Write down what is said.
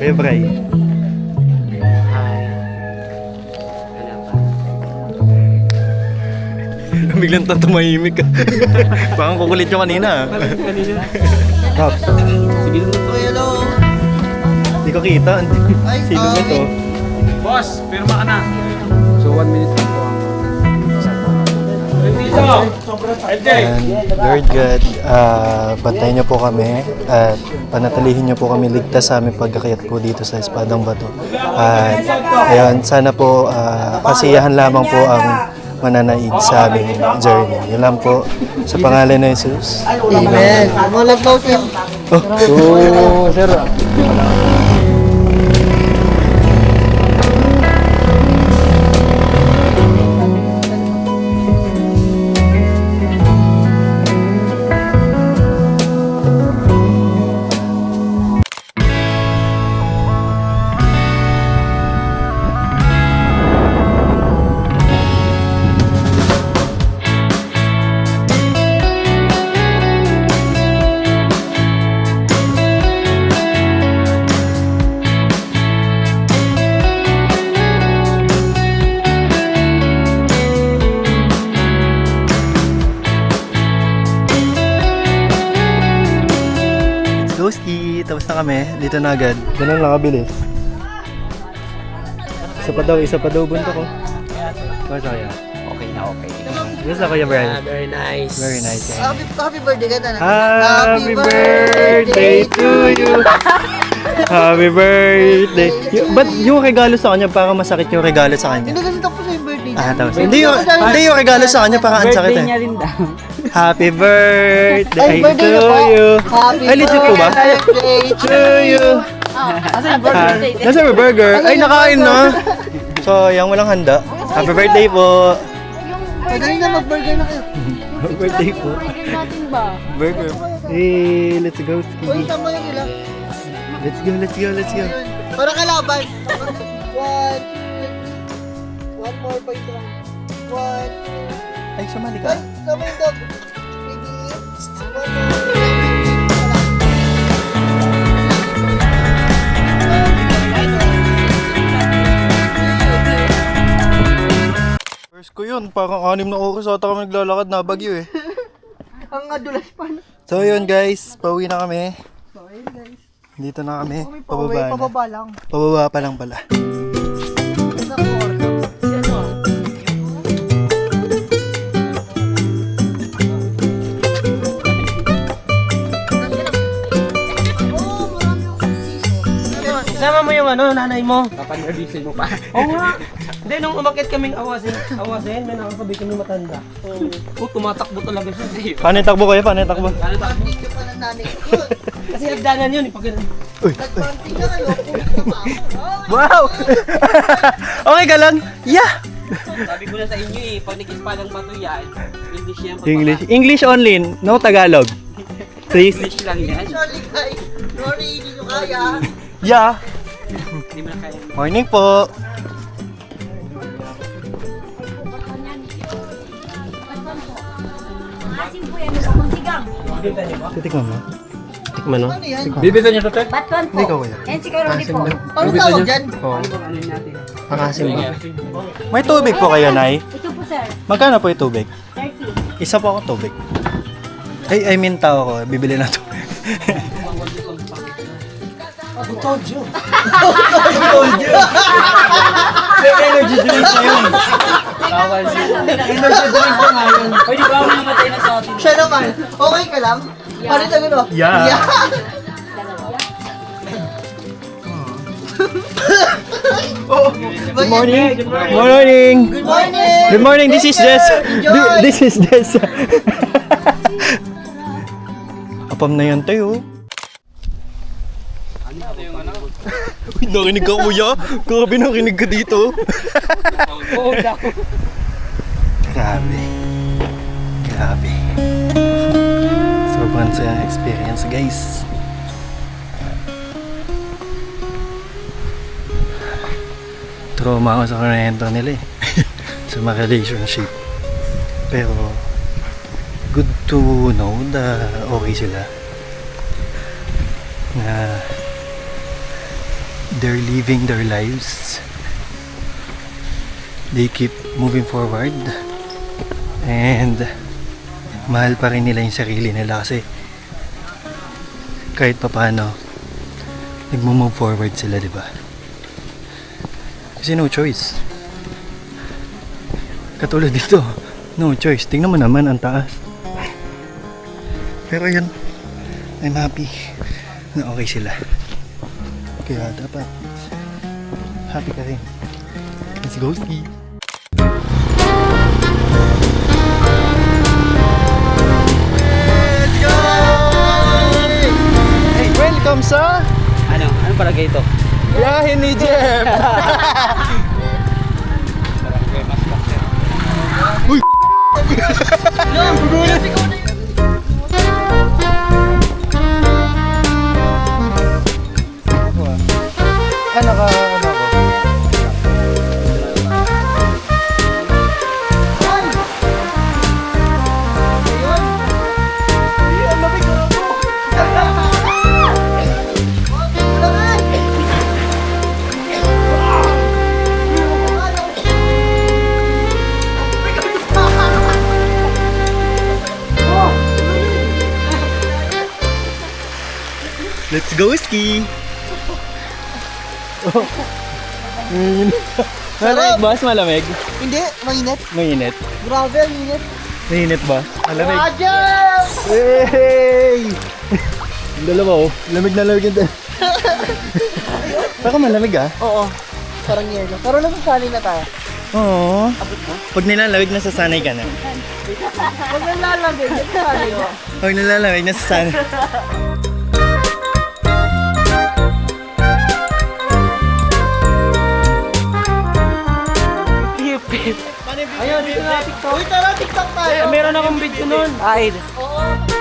Kuya Bray. Hi. Ano ba? Biglang tumahimik ka. Parang kukulit yung kanina. Kanina. Pops. Sige na. Hello. Hindi ko kita. Sino ba to? Boss, pirma ka na. So 1 minute lang po ang And Lord God, bantayan niyo po kami at panatilihin niyo po kami ligtas sa aming pagkakayat po dito sa Espadang Bato. At ayun, sana po kasiyahan lamang po ang mananaig sa aming journey. Yun lang po sa pangalan ng Jesus. Amen. Walang floating. Oh, sir. Goski, tapos na kami. Dito na agad. Ganun lang kabilis. Isa pa daw bunto ko. Basta kaya? Okay na, okay. Gusto ko yung Brian. Very nice. Very nice. Happy birthday ka na. Happy birthday to you. Happy birthday. Ba't yung regalo sa kanya parang masakit yung regalo sa kanya? Pinaganda ko sa yung birthday niya. Tapos. Hindi yung regalo sa kanya parang ang sakit eh. rin daw. Happy birthday Ay, birthday to na po. you. Happy Ay, legit po ba? birthday To you. Nasa may burger. Ay, nakain na. So, yung walang handa. Happy birthday po. Madali na mag-burger na kayo. Happy birthday po. Burger. Hey, let's go, Uy, Ski. tama yung ilang. Let's go, let's go, let's go. Para kalaban. One, two. One more point lang. One, two. Ay, sumali Ay, ka. tama yung dog. Ready? One more. First ko yun, parang 6 na oras ata kami naglalakad na bagyo eh. Ang adulas pa na. So yun guys, pauwi na kami. So, ayun guys. Dito na kami, Uwi, pababa na. pababa lang. Pababa pa lang pala. Isama mo yung nanay mo. Papanervisin mo pa. Oo nga. Hindi, nung umakit kaming awasin, may nakakabi kami matanda. Tumatakbo talaga siya. Paano yung takbo kayo? Paano yung takbo? Pantig ka pa ng nanay ko. Kasi nagdanan yun, pag Nagpantig na kayo. Pulit ka pa. Wow! Okay ka lang? Yeah! sabi ko na sa inyo pag nag-ispadang bato yan, English yan. English only, no Tagalog. Please. English lang yan. Sorry guys. Sorry, hindi nyo kaya. Yeah! Hindi mo na kaya. Morning po! Titikman mo? Tikman no? Ano yan? Bibita niyo ito, Batuan po. Hindi ka kuya. Yan si Karoli po. Ano tawag dyan? Pakasim mo. May tubig po kayo, Nay? Ito po sir, Magkano po yung tubig? 30. Isa po ako tubig. I mean tao ko, bibili na to. Energy drink na yun. Energy drink na nga yun. Pwede ba ako namatay na sa atin? Siya naman. Okay ka lang? Paano ito gano'n? Yeah. Good Morning. Good morning. Good morning. Good morning. This is Jess. Enjoy. This is Jess. Apam na yan tayo. Uy, nakinig ka kuya. Grabe nakinig ka dito. Oo daw. Grabe. Grabe. Sobrang sayang experience guys. Trauma ako sa kanento nila eh. Sa mga relationship. Pero good to know na okay sila. Na they're living their lives. They keep moving forward. And mahal pa rin nila yung sarili nila kasi kahit pa paano nagmo-move forward sila, di ba? Kasi no choice. Katulad dito, no choice. Tingnan mo naman ang taas. Pero yan, I'm happy na okay sila. Kaya dapat happy ka rin. Let's go ski! Let's go! Hey, welcome sa Ano palagay ito? biyahe ni Jeff! Uy! Ano ko? Let's go ski! Malamig boss, malamig. Hindi, mainit. Mainit. Grabe, ang init. Mainit ba? Malamig. Roger! Hey! Dalawa oh. Lamig na lamig yung Baka malamig ah. Oo. Parang yelo. Pero nasasanay na tayo. Oo. Pag nilalamig, nasasanay ka na. Huwag nang lalagay. Nasasanay ko. Pag nilalamig, nasasanay. Ayun, dito na TikTok. Uy, tara, TikTok tayo. Meron akong video nun. Ay, Oo.